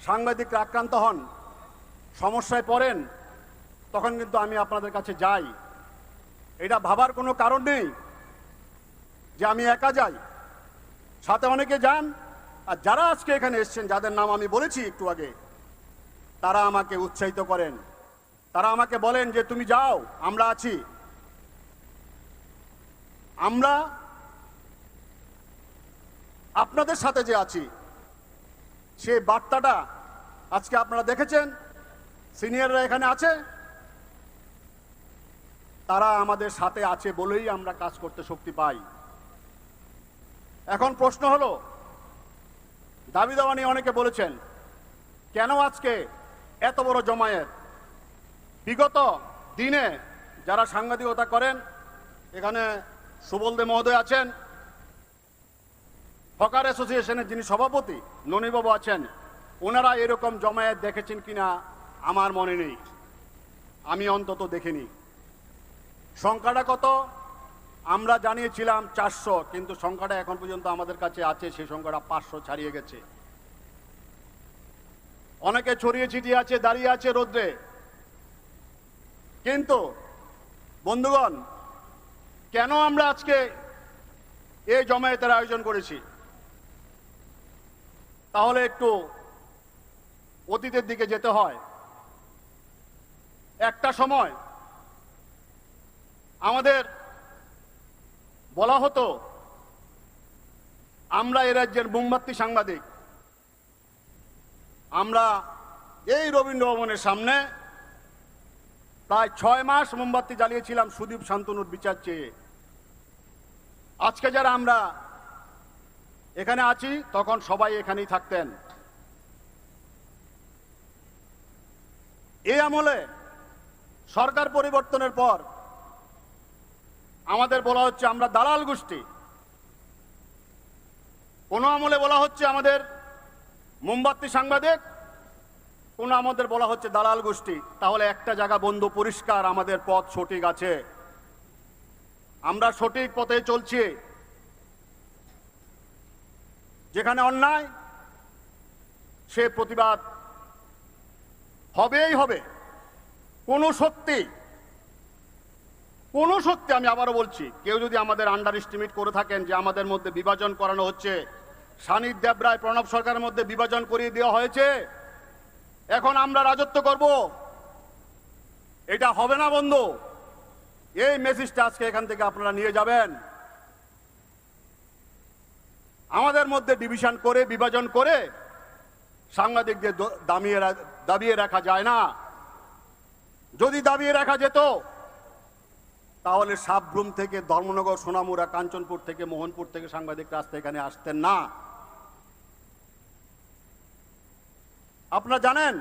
সাংবাদিকরা আক্রান্ত হন, সমস্যায় পড়েন, তখন কিন্তু আমি আপনাদের কাছে যাই। এটা ভাবার কোনো কারণ নেই যে আমি একা যাই, সাথে অনেকে যান। আর যারা আজকে এখানে এসেছেন, যাদের নাম আমি বলেছি একটু আগে, তারা আমাকে উৎসাহিত করেন, তারা আমাকে বলেন যে তুমি যাও, আমরা আছি। আমরা আপনাদের সাথে যে আছি, সেই বার্তাটা আজকে আপনারা দেখেছেন। সিনিয়ররা এখানে আছে, তারা আমাদের সাথে আছে বলেই আমরা কাজ করতে শক্তি পাই। এখন প্রশ্ন হলো, দাবি দাওয়া নিয়ে অনেকে বলেছেন, কেন আজকে এত বড় জমায়েত? বিগত দিনে যারা সাংবাদিকতা করেন, এখানে সুবল দে মহোদয় আছেন, হকার অ্যাসোসিয়েশনের যিনি সভাপতি ননীবাবু আছেন, ওনারা এরকম জমায়েত দেখেছেন কিনা আমার মনে নেই, আমি অন্তত দেখিনি। সংখ্যাটা কত আমরা জানিয়েছিলাম 400, কিন্তু সংখ্যাটা এখন পর্যন্ত আমাদের কাছে আছে, সেই সংখ্যাটা 500 ছাড়িয়ে গেছে। অনেকে ছড়িয়ে ছিটিয়ে আছে, দাঁড়িয়ে আছে রোদ্রে। কিন্তু বন্ধুগণ, কেন আমরা আজকে এই জমায়েতের আয়োজন করেছি? তাহলে একটু অতীতের দিকে যেতে হয়। একটা সময় আমাদের বলা হতো আমরা এ রাজ্যের মোমবাতি সাংবাদিক। আমরা এই রবীন্দ্র ভবনের সামনে প্রায় 6 মাস মোমবাতি জ্বালিয়েছিলাম সুদীপ শান্তনুর বিচার চেয়ে। আজকে যারা আমরা এখানে আছি, তখন সবাই এখানেই থাকতেন। এই আমলে সরকার পরিবর্তনের পর আমাদের বলা হচ্ছে আমরা দালাল গোষ্ঠী, কোন আমলে বলা হচ্ছে আমাদের মোমবাতি সাংবাদিক, কোন আমাদের বলা হচ্ছে দালাল গোষ্ঠী। তাহলে একটা জায়গা বন্ধ, পরিষ্কার, আমাদের পথ সঠিক আছে, আমরা সঠিক পথে চলছি। যেখানে অন্যায়, সে প্রতিবাদ হবেই হবে। কোনো শক্তি, আমি আবারও বলছি, কেউ যদি আমাদের আন্ডার এস্টিমেট করে থাকেন যে আমাদের মধ্যে বিভাজন করানো হচ্ছে, সানির দেবরায় প্রণব সরকারের মধ্যে বিভাজন করিয়ে দেওয়া হয়েছে, এখন আমরা রাজত্ব করব, এটা হবে না বন্ধু। এই মেসেজটা আজকে এখান থেকে আপনারা নিয়ে যাবেন। আমাদের মধ্যে ডিভিশন করে, বিভাজন করে সাংবাদিকদের দাবিয়ে রাখা যায় না। যদি দাবিয়ে রাখা যেত, তাহলে সাবরুম থেকে, ধর্মনগর, সোনামুড়া, কাঞ্চনপুর থেকে, মোহনপুর থেকে সাংবাদিক রাস্তা এখানে আসতেন না। আপনারা জানেন,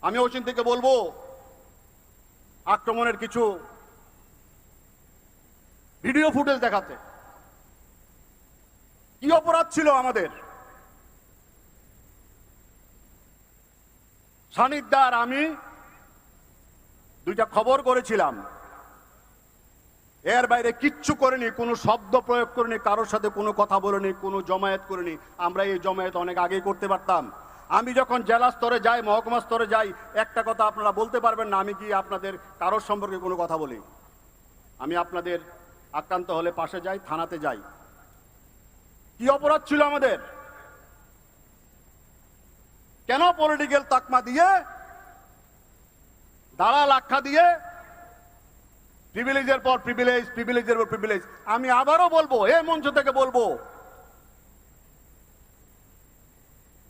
আমি ওইখান থেকে বলবো, আক্রমণের কিছু ভিডিও ফুটেজ দেখাতে। কি অপরাধ ছিল আমাদের? সানিদ্দার আমি দুইটা খবর করেছিলাম, এর বাইরে কিচ্ছু করিনি, কোনো শব্দ প্রয়োগ করিনি, কারোর সাথে কোনো কথা বলিনি, কোনো জমায়েত করিনি। আমরা এই জমায়েত অনেক আগেই করতে পারতাম। আমি যখন জেলা স্তরে যাই, মহকুমা স্তরে যাই, একটা কথা আপনারা বলতে পারবেন না আমি কি আপনাদের কারোর সম্পর্কে কোনো কথা বলি। আমি আপনাদের আক্রান্ত হলে পাশে যাই, থানাতে যাই। কি অপরাধ ছিল আমাদের? কেন পলিটিক্যাল তাকমা দিয়ে, দালাল আখ্যা দিয়ে, প্রিভিলেজের পর প্রিভিলেজ, প্রিভিলেজের পর প্রিভিলেজ? আমি আবারও বলবো, এই মঞ্চ থেকে বলবো,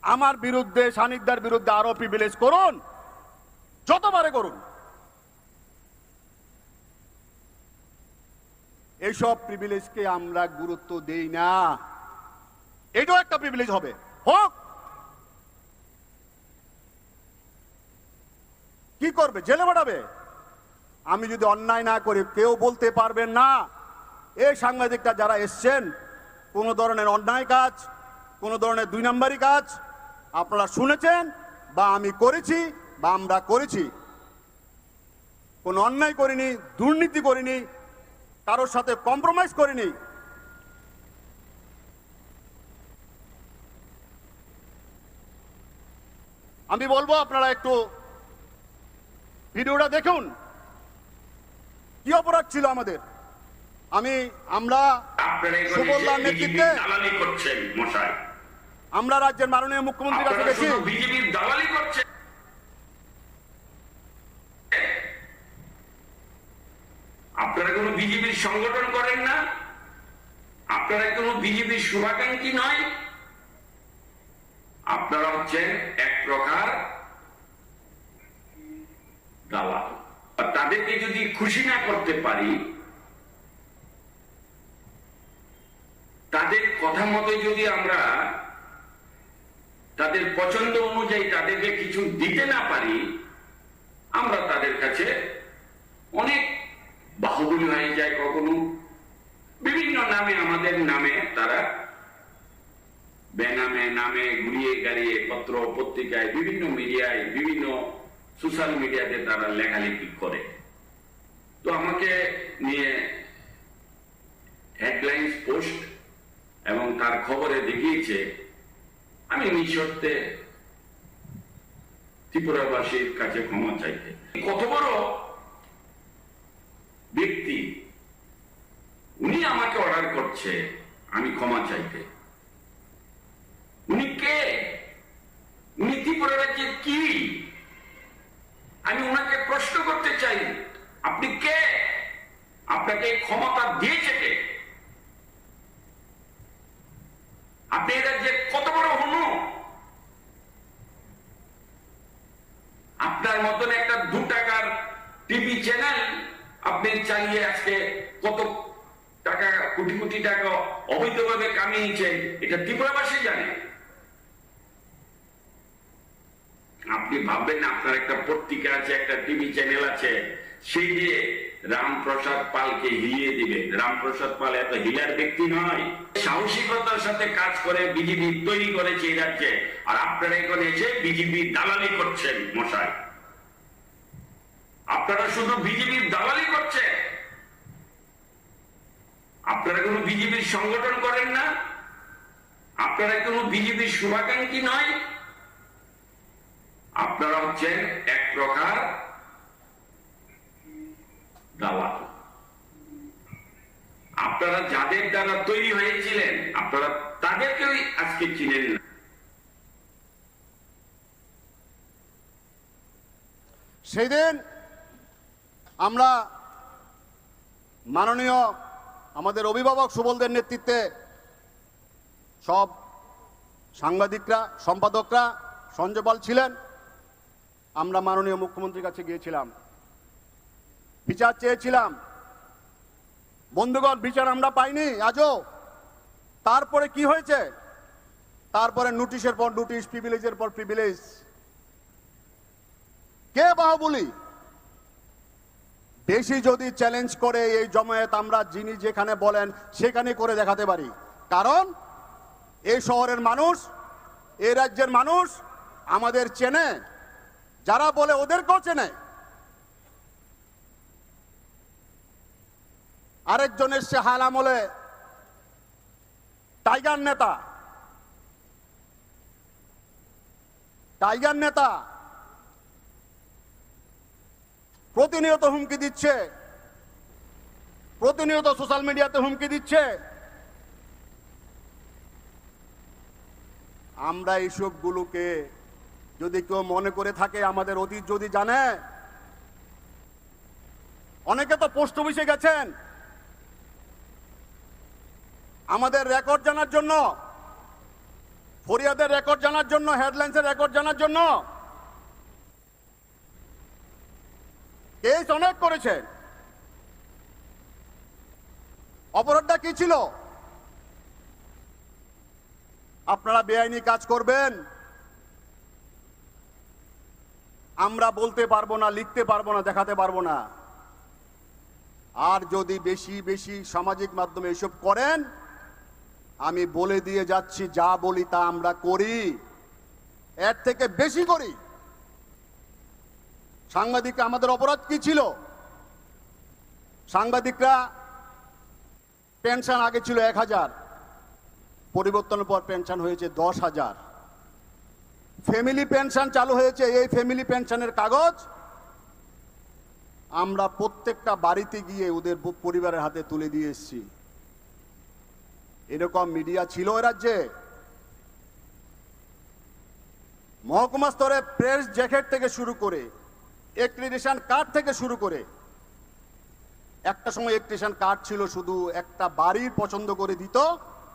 আমার বিরুদ্ধে, সানিধ্যার বিরুদ্ধে আরো প্রিভিলেজ করুন, যতবারে করুন। এইসব প্রিভিলেজকে আমরা গুরুত্ব দেই না। এটাও একটা প্রিভিলেজ হবে, হোক। কি করবে? জেলে পাঠাবে? আমি যদি অন্যায় না করি, কেউ বলতে পারবেন না এই সাংবাদিকরা যারা এসছেন কোন ধরনের অন্যায় কাজ, কোন ধরনের 2 নম্বরই কাজ আপনারা শুনেছেন বা আমি করেছি বা আমরা করেছি। কোন অন্যায় করিনি, দুর্নীতি করিনি, কারোর সাথে কম্প্রোমাইজ করিনি। আমি বলবো আপনারা একটু ভিডিওটা দেখুন, কি অপরাধ ছিল আমাদের। আমরা সুবলদার নেতৃত্বে আমরা রাজ্যের মাননীয় মুখ্যমন্ত্রীর কাছে গেছি। বিজেপির দালালি করছে, আপনারা কোনো বিজেপির সংগঠন করেন না, আপনারা কোনো বিজেপির শুভাকাঙ্ক্ষী নয়, আপনারা হচ্ছেন এক প্রকার দালাল। তাদেরকে যদি খুশি না করতে পারি, তাদের কথা মতো যদি আমরা তাদের পছন্দ অনুযায়ী তাদেরকে কিছু দিতে না পারি, আমরা তাদের কাছে অনেক বাহুবলী হয়ে যায়। কখনো বিভিন্ন নামে, আমাদের নামে তারা বেনামে নামে ঘুরিয়ে গাড়িয়ে পত্র পত্রিকায়, বিভিন্ন মিডিয়ায়, বিভিন্ন সোশ্যাল মিডিয়াতে তারা লেখালেখি করে। তো আমাকে নিয়ে হেডলাইন্স পোস্ট এবং তার খবরে দেখিয়েছে আমি নিঃশর্তে ত্রিপুরাবাসীর কাছে ক্ষমা চাইতে। কত বড় ব্যক্তি, উনি আমাকে অর্ডার করছে আমি ক্ষমা চাইতে। উনি কে? উনি ত্রিপুরা রাজ্যের কি? আমি ওনাকে প্রশ্ন করতে চাই, আপনি কে? আপনাকে ক্ষমতা দিয়েছে কে? আপনি এই রাজ্যের কত বড় হনু? আপনার মতন একটা 2 টাকার টিভি চ্যানেল আপনি চালিয়ে আজকে কত টাকা, কোটি কোটি টাকা অবৈধভাবে কামিয়েছেন, এটা ত্রিপুরাবাসী জানে। আপনি ভাববেন না আপনার একটা পত্রিকা আছে, একটা টিভি চ্যানেল আছে, সেই দিয়ে রামপ্রসাদ পালকে হিলিয়ে দিবে। রামপ্রসাদ পাল এত হিলার ব্যক্তি নয়, সাহসিকতার সাথে কাজ করে বিজেপি তৈরি করেছে এই রাজ্যে। আর আপনারা এখানে এসে বিজেপি দালালি করছেন মশাই। আপনারা শুধু বিজেপির দালালি করছেন, আপনারা কোনো বিজেপির সংগঠন করেন না, আপনারা কোনো বিজেপির শুভাকাঙ্ক্ষী নয়, আপনারা হচ্ছেন এক প্রকার দালাল। আপনারা যাদের দ্বারা তৈরি হয়েছিলেন, আপনারা তাদেরকেই আজকে চিনেন না। সেদিন আমরা মাননীয় আমাদের অভিভাবক সুবলদের নেতৃত্বে সব সাংবাদিকরা, সম্পাদকরা, সঞ্জয় পাল ছিলেন, আমরা মাননীয় মুখ্যমন্ত্রীর কাছে গিয়েছিলাম, বিচার চেয়েছিলাম। বন্ধুগণ, বিচার আমরা পাইনি আজও। তারপরে কি হয়েছে? তারপরে নোটিশের পর নোটিশ, প্রিভিলেজের পর প্রিভিলেজ। কে বাহুবলী? বেশি যদি চ্যালেঞ্জ করে এই জমায়েত, আমরা যিনি যেখানে বলেন সেখানে করে দেখাতে পারি। কারণ এই শহরের মানুষ, এই রাজ্যের মানুষ আমাদের চেনে, যারা বলে ওদেরকেও চেনে। আরেকজন এসছে হাল আমলে, টাইগার নেতা, টাইগার নেতা প্রতিনিয়ত হুমকি দিচ্ছে, প্রতিনিয়ত সোশ্যাল মিডিয়াতে হুমকি দিচ্ছে। আমরা এইসবগুলোকে যদি কেউ মনে করে থাকে, আমাদের অতীত যদি জানে, অনেকে তো পোস্ট অফিসে গেছেন আমাদের রেকর্ড জানার জন্য, ফরিয়াদের রেকর্ড জানার জন্য, হেডলাইন্সের রেকর্ড জানার জন্য। কেস অনেক করেছেন। অপরাধটা কি ছিল? আপনারা বেআইনি কাজ করবেন, আমরা বলতে পারবো না, লিখতে পারবো না, দেখাতে পারবো না। আর যদি বেশি বেশি সামাজিক মাধ্যমে এসব করেন, আমি বলে দিয়ে যাচ্ছি, যা বলি তা আমরা করি, এর থেকে বেশি করি। সাংবাদিকরা, আমাদের অপরাধ কি ছিল? সাংবাদিকরা পেনশন আগে ছিল 1000, পরিবর্তনের পর পেনশন হয়েছে 10,000। ফ্যামিলি পেনশন চালু হয়েছে, এই ফ্যামিলি পেনশনের কাগজ আমরা প্রত্যেকটা বাড়িতে গিয়ে ওদের পরিবারের হাতে তুলে দিয়ে এসেছি। এরকম মিডিয়া ছিল এ রাজ্যে? মহকুমা স্তরে প্রেস জ্যাকেট থেকে শুরু করে এক্রিডিশন কার্ড থেকে শুরু করে, একটা সময় এক্রিডিশন কার্ড ছিল শুধু একটা বাড়ির পছন্দ করে দিত,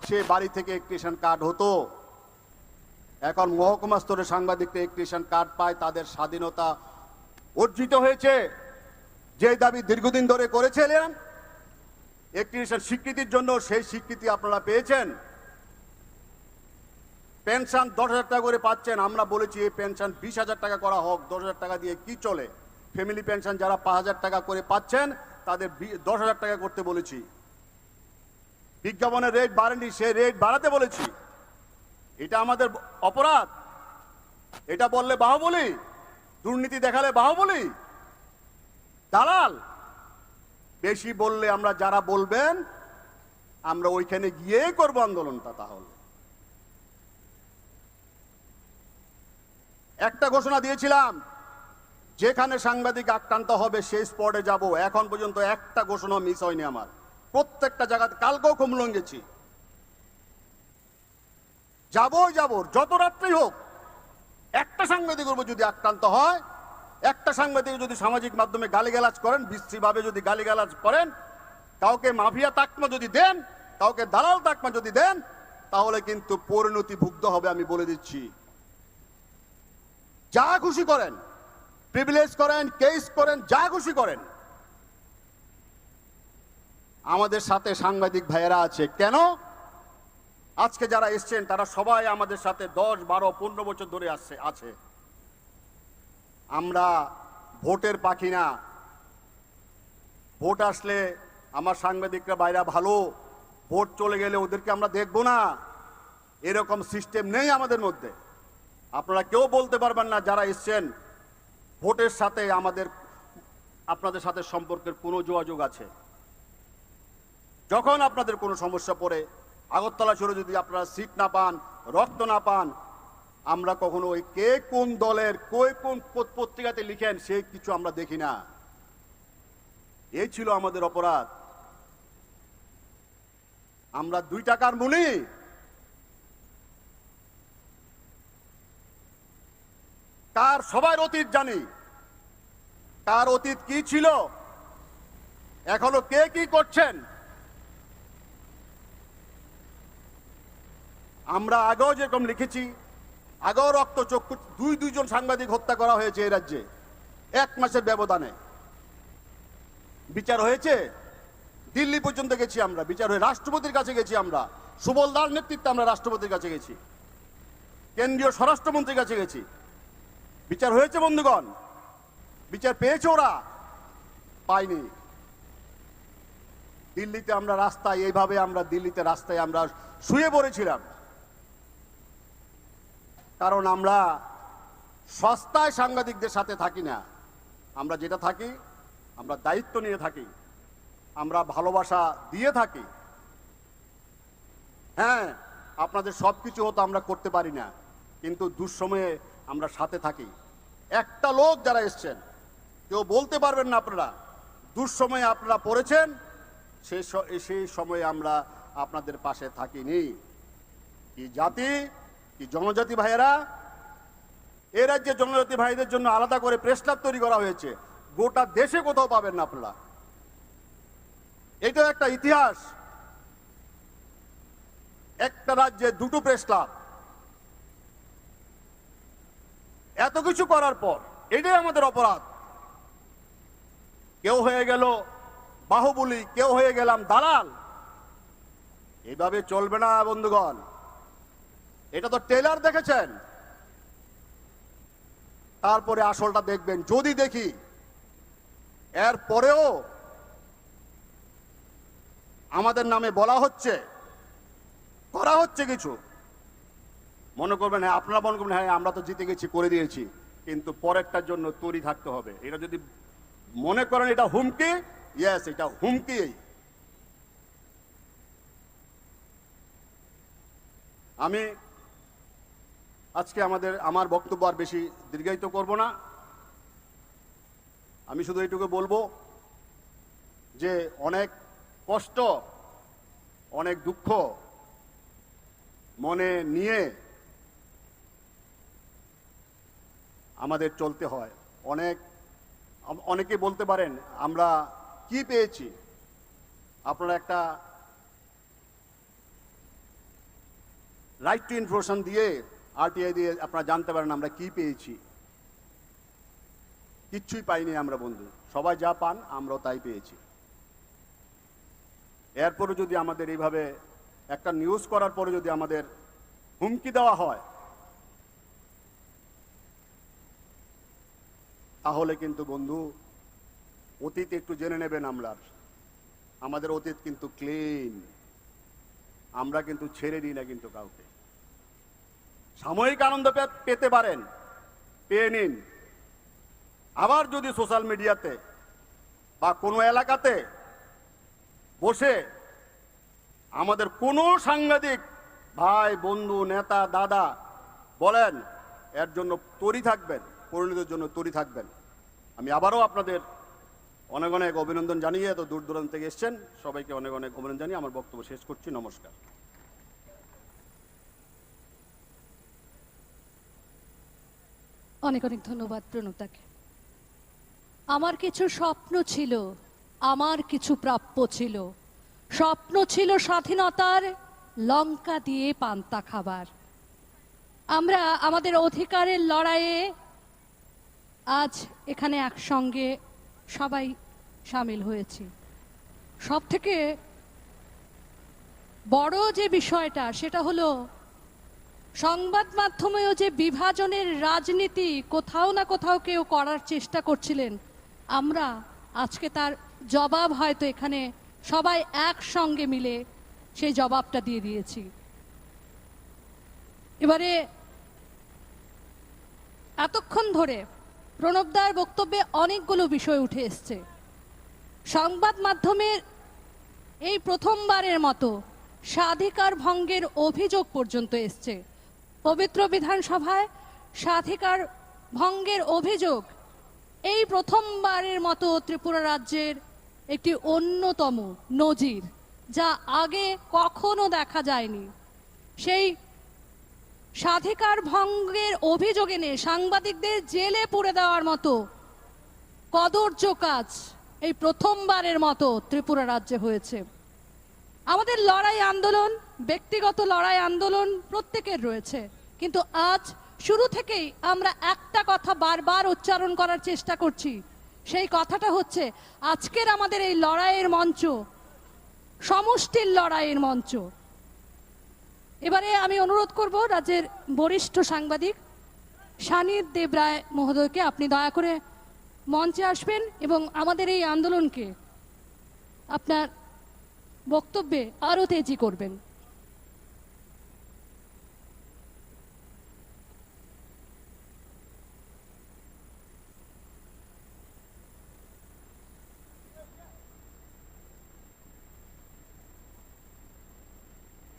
সে বাড়ি থেকে এক্রিডিশন কার্ড হতো। এখন মহকুমা স্তরে সাংবাদিকরা এক্রিডিশন কার্ড পায়, তাদের স্বাধীনতা অর্জিত হয়েছে। যে দাবি দীর্ঘদিন ধরে করেছিলেন এক্রিডিশন স্বীকৃতির জন্য, সেই স্বীকৃতি আপনারা পেয়েছেন। পেনশন 10,000 টাকা করে পাচ্ছেন। আমরা বলেছি এই পেনশন 20,000 টাকা করা হোক। 10,000 টাকা দিয়ে কি চলে? ফ্যামিলি পেনশন যারা 5,000 টাকা করে পাচ্ছেন তাদের 10,000 টাকা করতে বলেছি। বিজ্ঞাপনের রেট বাড়েনি, সেই রেট বাড়াতে বলেছি। এটা আমাদের অপরাধ? এটা বললে বাহুবলি? দুর্নীতি দেখালে বাহুবলি? দালাল? বেশি বললে আমরা যারা বলবেন আমরা ওইখানে গিয়েই করবো আন্দোলনটা। তাহলে একটা ঘোষণা দিয়েছিলাম, যেখানে সাংবাদিক আক্রান্ত হবে সেই স্পটে যাব। এখন পর্যন্ত একটা ঘোষণা মিস হয়নি আমার। প্রত্যেকটা জায়গাতে, কালকেও কুমলং গেছি, যাব যত রাত্রি হোক। একটা সাংবাদিকের উপর যদি আক্রান্ত হয়, একটা সাংবাদিক যদি সামাজিক মাধ্যমে গালিগালাজ করেন, বিশ্রীভাবে যদি গালিগালাজ করেন, কাউকে মাফিয়া তাকমা যদি দেন, কাউকে দালাল তাকমা যদি দেন, তাহলে কিন্তু পরিণতি ভুক্ত হবে, আমি বলে দিচ্ছি। যা খুশি করেন, প্রিভিলেজ করেন, কেস করেন, যা খুশি করেন, আমাদের সাথে সাংবাদিক ভাইয়েরা আছে। কেন? আজকে যারা এসছেন তারা সবাই আমাদের সাথে 10, 12, 15 বছর ধরে আছে। আমরা ভোটের পাখি না। ভোট আসলে আমার সাংবাদিকরা বাইরা ভালো, ভোট চলে গেলে ওদেরকে আমরা দেখব না, এরকম সিস্টেম নেই আমাদের মধ্যে। আপনারা কেউ বলতে পারবেন না যারা এসছেন ভোটের সাথে আপনাদের সাথে সম্পর্কের কোনো যোগাযোগ আছে। যখন আপনাদের কোনো সমস্যা পড়ে, আগরতলা শহরে যদি আপনারা সিট না পান, রক্ত না পান, আমরা কখনো ওই কে কোন দলের কোন পত্রিকাতে লিখেন সেই কিছু আমরা দেখি না। এই ছিল আমাদের অপরাধ। আমরা 2 টাকার মুনি। কার সবার অতীত জানি, কার অতীত কি ছিল, এখনো কে কি করছেন। আমরা আগেও যেরকম লিখেছি, আগেও রক্তচক্ষু 2 সাংবাদিক হত্যা করা হয়েছে এই রাজ্যে 1 মাসের ব্যবধানে। বিচার হয়েছে, দিল্লি পর্যন্ত গেছি আমরা, বিচার হয়ে রাষ্ট্রপতির কাছে গেছি আমরা, সুবল দার নেতৃত্বে আমরা রাষ্ট্রপতির কাছে গেছি, কেন্দ্রীয় স্বরাষ্ট্রমন্ত্রীর কাছে গেছি। বিচার হয়েছে বন্ধুগণ, বিচার পেয়েছে ওরা? পাইনি। দিল্লিতে আমরা রাস্তায় এইভাবে দিল্লিতে রাস্তায় আমরা শুয়ে পড়েছিলাম, কারণ আমরা সস্তায় সাংবাদিকদের সাথে থাকি না। আমরা যেটা থাকি, আমরা দায়িত্ব নিয়ে থাকি, আমরা ভালোবাসা দিয়ে থাকি। হ্যাঁ, আপনাদের সবকিছু হতো আমরা করতে পারি না, কিন্তু দুঃসময়ে আমরা সাথে থাকি। একটা লোক যারা এসছেন কেউ বলতে পারবেন না আপনারা দুঃসময়ে আপনারা পড়েছেন, সেই সময়ে আমরা আপনাদের পাশে থাকিনি। কি জাতি, কি জনজাতি ভাইয়েরা, এ রাজ্যে জনজাতি ভাইদের জন্য আলাদা করে প্রেস ক্লাব তৈরি করা হয়েছে, গোটা দেশে কোথাও পাবেন না আপনারা। এটা একটা ইতিহাস। একটা রাজ্যে 2টো প্রেস ক্লাব, এত কিছু করার পর এটাই আমাদের অপরাধ। কেউ হয়ে গেল বাহুবলী, কেউ হয়ে গেলাম দালাল। এইভাবে চলবে না বন্ধুগণ। এটা তো ট্রেলার দেখেছেন, তারপরে আসলটা দেখবেন। যদি দেখি এর পরেও আমাদের নামে বলা হচ্ছে, করা হচ্ছে কিছু, মনে করবেন হ্যাঁ, আপনারা মনে করবেন হ্যাঁ আমরা তো জিতে গেছি, করে দিয়েছি, কিন্তু পরেরটার জন্য তৈরি থাকতে হবে। এটা যদি মনে করেন এটা হুমকি, ইয়েস, এটা হুমকি। আমি আজকে আমার বক্তব্য আর বেশি দীর্ঘায়িত করব না। আমি শুধু এইটুকু বলবো যে অনেক কষ্ট, অনেক দুঃখ মনে নিয়ে আমাদের চলতে হয়। অনেকে বলতে পারেন আমরা কি পেয়েছি। আপনারা একটা রাইট টু ইনফরমেশন দিয়ে, আরটিআই দিয়ে আপনারা জানতে পারেন আমরা কি পেয়েছি। কিচ্ছুই পাইনি আমরা বন্ধু, সবাই যা পান আমরাও তাই পেয়েছি। এরপরে যদি আমাদের এইভাবে একটা নিউজ করার পরে যদি আমাদের হুমকি দেওয়া হয়, তাহলে কিন্তু বন্ধু অতীত একটু জেনে নেবেন। আমাদের অতীত কিন্তু ক্লিন, আমরা কিন্তু ছেড়ে দিই না কিন্তু কাউকে। সাময়িক আনন্দ পেতে পারেন, পেয়ে নিন। আবার যদি সোশ্যাল মিডিয়াতে বা কোনো এলাকাতে বসে আমাদের কোনো সাংবাদিক ভাই, বন্ধু, নেতা, দাদা বলেন, এর জন্য তৈরি থাকবেন, পরিণতির জন্য তৈরি থাকবেন। আমি আবারও আপনাদের অনেক অনেক অভিনন্দন জানিয়ে, এত দূর দূরান্ত থেকে এসছেন, সবাইকে অনেক অনেক অভিনন্দন জানিয়ে আমার বক্তব্য শেষ করছি। নমস্কার। অনেক অনেক ধন্যবাদ প্রণতাকে। আমার কিছু স্বপ্ন ছিল, আমার কিছু প্রাপ্য ছিল। স্বপ্ন ছিল স্বাধীনতার, লঙ্কা দিয়ে পান্তা খাবার। আমরা আমাদের অধিকারের লড়াইয়ে আজ এখানে একসঙ্গে সবাই সামিল হয়েছি। সব থেকে বড় যে বিষয়টা সেটা হলো সংবাদ মাধ্যমেও যে বিভাজনের রাজনীতি কোথাও না কোথাও কেউ করার চেষ্টা করছিলেন, আমরা আজকে তার জবাব হয়তো এখানে সবাই একসঙ্গে মিলে সেই জবাবটা দিয়ে দিয়েছি। এবারে এতক্ষণ ধরে প্রণবদার বক্তব্যে অনেকগুলো বিষয় উঠে এসছে। সংবাদ মাধ্যমের এই প্রথমবারের মতো স্বাধিকার ভঙ্গের অভিযোগ পর্যন্ত এসছে। পবিত্র বিধানসভায় স্বাধিকার ভঙ্গের অভিযোগ এই প্রথমবারের মতো ত্রিপুরা রাজ্যের একটি অন্যতম নজির, যা আগে কখনো দেখা যায়নি। সেই স্বাধিকার ভঙ্গের অভিযোগ এনে সাংবাদিকদের জেলে পুরে দেওয়ার মতো কদর্য কাজ এই প্রথমবারের মতো ত্রিপুরা রাজ্যে হয়েছে। আমাদের লড়াই আন্দোলন, ব্যক্তিগত লড়াই আন্দোলন প্রত্যেকের রয়েছে, কিন্তু আজ শুরু থেকেই আমরা একটা কথা বারবার উচ্চারণ করার চেষ্টা করছি। সেই কথাটা হচ্ছে আজকের আমাদের এই লড়াইয়ের মঞ্চ সমষ্টির লড়াইয়ের মঞ্চ। এবারে আমি অনুরোধ করব রাজ্যের বরিষ্ঠ সাংবাদিক সানির দেবরায় মহোদয়কে, আপনি দয়া করে মঞ্চে আসবেন এবং আমাদের এই আন্দোলনকে আপনার বক্তব্যে আরো তেজি করবেন।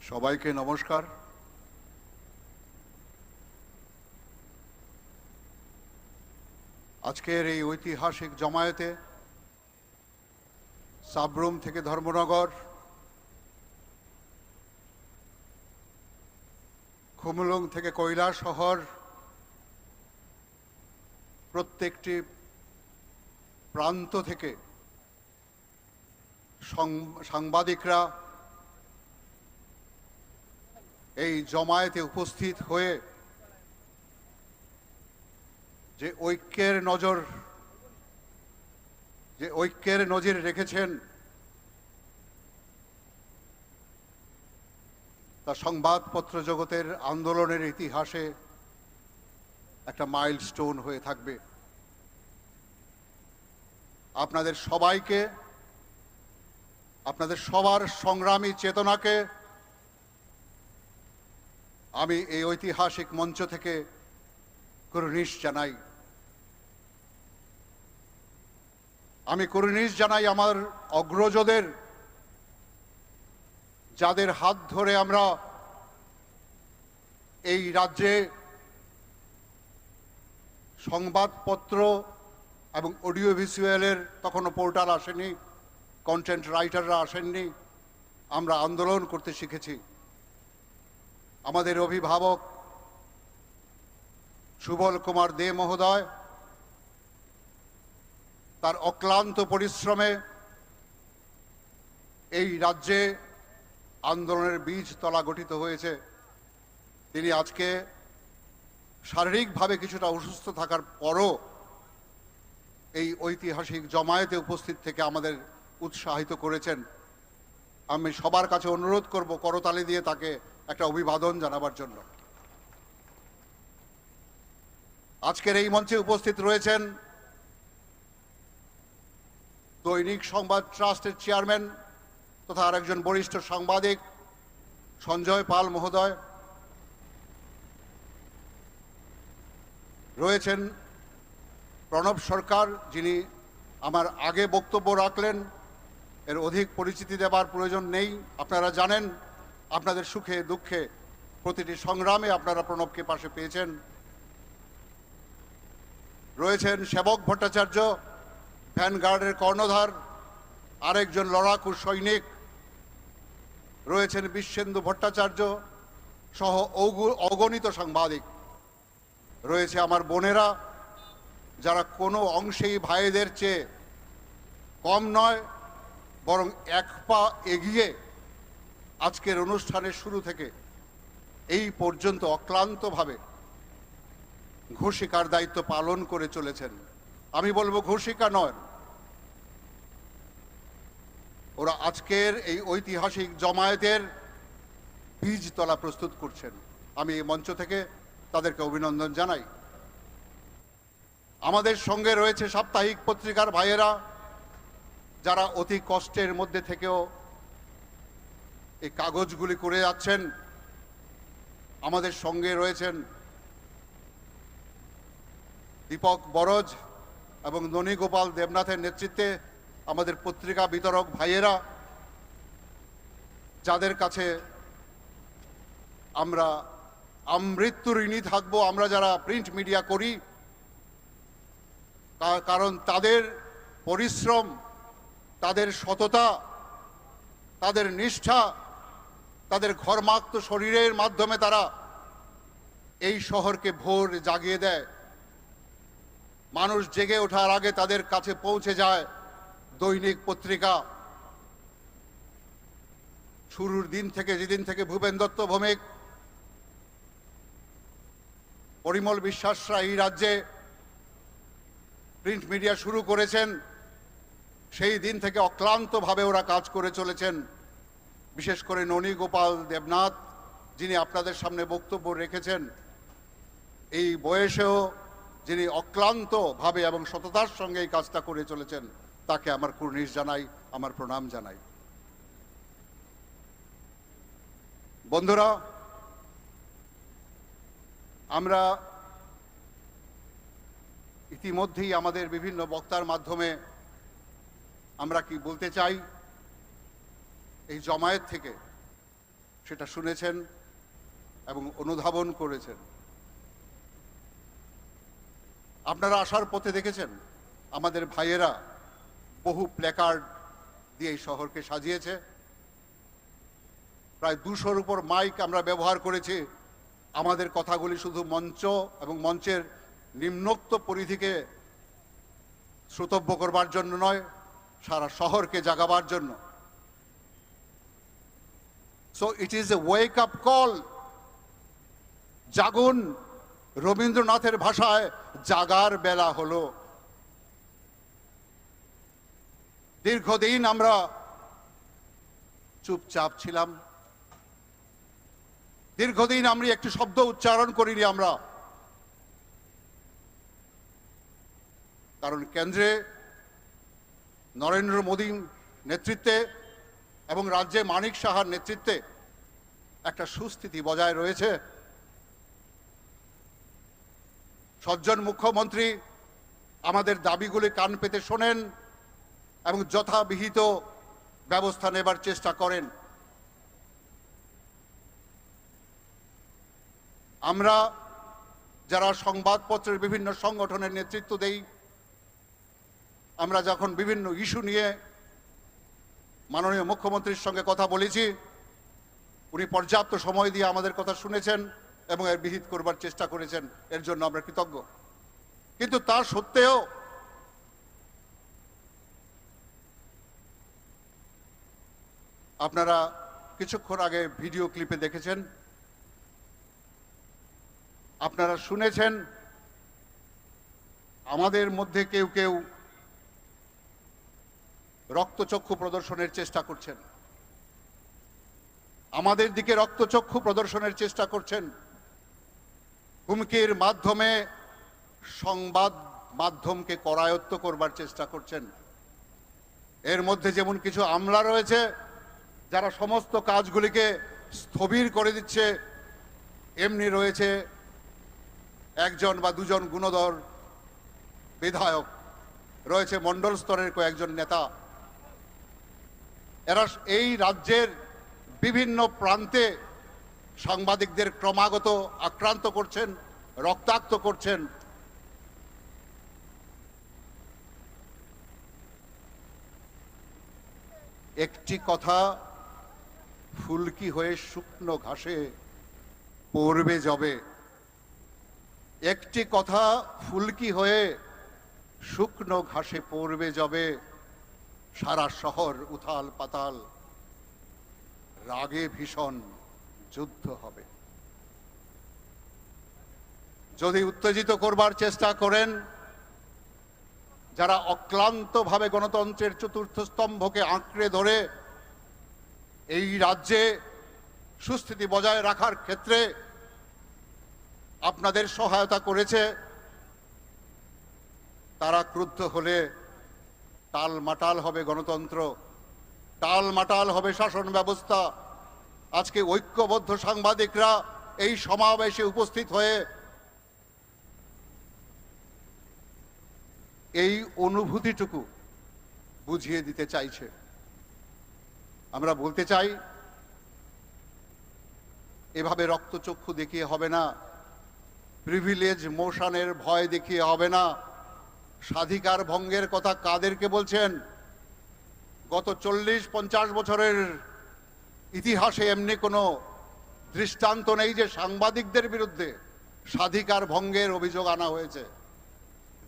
সবাইকে নমস্কার। আজকের এই ঐতিহাসিক জমায়েতে সাবরুম থেকে ধর্মনগর, খুমুলুং থেকে কৈলাসহর, প্রত্যেকটি প্রান্ত থেকে সাংবাদিকরা এই জমায়েতে উপস্থিত হয়ে যে ঐক্যের নজির রেখেছেন, তা সংবাদপত্র জগতের আন্দোলনের ইতিহাসে একটা মাইলস্টোন হয়ে থাকবে। আপনাদের সবাইকে, আপনাদের সবার সংগ্রামী চেতনাকে আমি এই ঐতিহাসিক মঞ্চ থেকে কুর্নিশ জানাই। আমি কুর্নিশ জানাই আমার অগ্রজদের, যাদের হাত ধরে আমরা এই রাজ্যে সংবাদপত্র এবং অডিও ভিজুয়ালের তখনও পোর্টাল আসেনি, কন্টেন্ট রাইটাররা আসেননি। আমরা আন্দোলন করতে শিখেছি। আমাদের অভিভাবক সুবল কুমার দে মহোদয় তার অক্লান্ত পরিশ্রমে এই রাজ্যে আন্দোলনের বীজ তলা গঠিত হয়েছে। তিনি আজকে শারীরিকভাবে কিছুটা অসুস্থ থাকার পরও এই ঐতিহাসিক জমায়েতে উপস্থিত থেকে আমাদের উৎসাহিত করেছেন। আমি সবার কাছে অনুরোধ করব করতালি দিয়ে তাকে একটা অভিবাদন জানাবার জন্য। আজকের এই মঞ্চে উপস্থিত রয়েছেন দৈনিক সংবাদ ট্রাস্টের চেয়ারম্যান তথা আরেকজন বরিষ্ঠ সাংবাদিক সঞ্জয় পাল মহোদয়, রয়েছেন প্রণব সরকার, যিনি আমার আগে বক্তব্য রাখলেন, এর অধিক পরিচিতি দেবার প্রয়োজন নেই। আপনারা জানেন, আপনাদের সুখে দুঃখে প্রতিটি সংগ্রামে আপনারা প্রণবকে পাশে পেয়েছেন। রয়েছেন সেবক ভট্টাচার্য, ভ্যানগার্ডের কর্ণধার, আরেকজন লড়াকু সৈনিক। রয়েছেন বিশ্বেন্দু ভট্টাচার্য সহ অগণিত সাংবাদিক। রয়েছে আমার বোনেরা, যারা কোনো অংশেই ভাইদের চেয়ে কম নয়, বরং এক পা এগিয়ে আজকের অনুষ্ঠানের শুরু থেকে এই পর্যন্ত অক্লান্তভাবে ঘোষিকার দায়িত্ব পালন করে চলেছেন। আমি বলবো ঘোষিকা নয়, ওরা আজকের এই ঐতিহাসিক জমায়েতের বীজতলা প্রস্তুত করছেন। আমি এই মঞ্চ থেকে তাদেরকে অভিনন্দন জানাই। আমাদের সঙ্গে রয়েছে সাপ্তাহিক পত্রিকার ভাইয়েরা, যারা অতি কষ্টের মধ্যে থেকেও এই কাগজগুলি করে যাচ্ছেন। আমাদের সঙ্গে রয়েছেন দীপক বরজ এবং ননী গোপাল দেবনাথের নেতৃত্বে আমাদের পত্রিকা বিতরক ভাইয়েরা, যাদের কাছে আমরা আমৃত্যু ঋণী থাকবো, আমরা যারা প্রিন্ট মিডিয়া করি। কারণ তাদের পরিশ্রম, তাদের সততা, তাদের নিষ্ঠা, তাদের ঘর্মাক্ত শরীরের মাধ্যমে তারা এই শহরকে ভোর জাগিয়ে দেয়। মানুষ জেগে ওঠার আগে তাদের কাছে পৌঁছে যায় দৈনিক পত্রিকা। শুরুর দিন থেকে, যেদিন থেকে ভূপেন দত্ত ভৌমিক, পরিমল বিশ্বাসরা এই রাজ্যে প্রিন্ট মিডিয়া শুরু করেছেন, সেই দিন থেকে অক্লান্তভাবে ওরা কাজ করে চলেছেন। বিশেষ করে ননী গোপাল দেবনাথ, যিনি আপনাদের সামনে বক্তব্য রেখেছেন, এই বয়সেও যিনি অক্লান্তভাবে এবং সততার সঙ্গে এই কাজটা করে চলেছেন, তাকে আমার কুর্নিশ জানাই, আমার প্রণাম জানাই। বন্ধুরা, আমরা ইতিমধ্যেই আমাদের বিভিন্ন বক্তার মাধ্যমে আমরা কি বলতে চাই এই জমায়েত থেকে সেটা শুনেছেন এবং অনুধাবন করেছেন। আপনারা আসার পথে দেখেছেন আমাদের ভাইয়েরা বহু প্ল্যাকার্ড দিয়ে এই শহরকে সাজিয়েছে। প্রায় 200-র উপর মাইক আমরা ব্যবহার করেছি। আমাদের কথাগুলি শুধু মঞ্চ এবং মঞ্চের নিম্নোক্ত পরিধিকে শ্রোতব্য করবার জন্য নয়, সারা শহরকে জাগাবার জন্য। So it is a wake up call. জাগুন, রবীন্দ্রনাথের ভাষায় জাগার বেলা হলো। দীর্ঘদিন আমরা চুপচাপ ছিলাম, দীর্ঘদিন আমরা একটি শব্দ উচ্চারণ করিনি আমরা। কারণ কেন্দ্রে নরেন্দ্র মোদীর নেতৃত্বে এবং রাজ্যে মানিক সাহার নেতৃত্বে একটা সুস্থিতি বজায় রয়েছে। সজ্জন মুখ্যমন্ত্রী আমাদের দাবিগুলি কান পেতে শোনেন এবং যথাবিহিত ব্যবস্থা নেবার চেষ্টা করেন। আমরা যারা সংবাদপত্রের বিভিন্ন সংগঠনের নেতৃত্ব দেই, আমরা যখন বিভিন্ন ইস্যু নিয়ে মাননীয় মুখ্যমন্ত্রীর সঙ্গে কথা বলেছি, উনি পর্যাপ্ত সময় দিয়ে আমাদের কথা শুনেছেন এবং এর বিহিত করবার চেষ্টা করেছেন। এর জন্য আমরা কৃতজ্ঞ। কিন্তু তা সত্ত্বেও আপনারা কিছুক্ষণ আগে ভিডিও ক্লিপে দেখেছেন, আপনারা শুনেছেন, আমাদের মধ্যে কেউ কেউ রক্তচক্ষু প্রদর্শনের চেষ্টা করছেন, আমাদের দিকে রক্তচক্ষু প্রদর্শনের চেষ্টা করছেন, হুমকির মাধ্যমে সংবাদ মাধ্যমকে করায়ত্ত করবার চেষ্টা করছেন। এর মধ্যে যেমন কিছু আমলা রয়েছে যারা সমস্ত কাজগুলিকে স্থবির করে দিচ্ছে, এমনি রয়েছে একজন বা দুজন গুণধর বিধায়ক, রয়েছে মণ্ডল স্তরের কয়েকজন নেতা। এরা এই রাজ্যের বিভিন্ন প্রান্তে সাংবাদিকদের ক্রমাগত আক্রান্ত করছেন, রক্তাক্ত করছেন। একটি কথা ফুলকি হয়ে শুকনো ঘাসে পড়বে যবে, একটি কথা ফুলকি হয়ে শুকনো ঘাসে পড়বে যবে, সারা শহর উথাল পাতাল, রাগে ভীষণ যুদ্ধ হবে। যদি উত্তেজিত করবার চেষ্টা করেন, যারা অক্লান্তভাবে গণতন্ত্রের চতুর্থ স্তম্ভকে আঁকড়ে ধরে এই রাজ্যে সুস্থিতি বজায় রাখার ক্ষেত্রে আপনাদের সহায়তা করেছে, তারা ক্রুদ্ধ হলে টালমাটাল হবে গণতন্ত্র, টালমাটাল হবে শাসন ব্যবস্থা। আজকে ঐক্যবদ্ধ সাংবাদিকরা এই সমাবেশে উপস্থিত হয়ে এই অনুভূতিটুকু বুঝিয়ে দিতে চাইছে। আমরা বলতে চাই, এভাবে রক্তচক্ষু দেখিয়ে হবে না, প্রিভিলেজ মোশনের ভয় দেখিয়ে হবে না। স্বাধিকার ভঙ্গের কথা কাদেরকে বলছেন? গত 40-50 বছরের ইতিহাসে এমনি কোনো দৃষ্টান্ত নেই যে সাংবাদিকদের বিরুদ্ধে স্বাধিকার ভঙ্গের অভিযোগ আনা হয়েছে।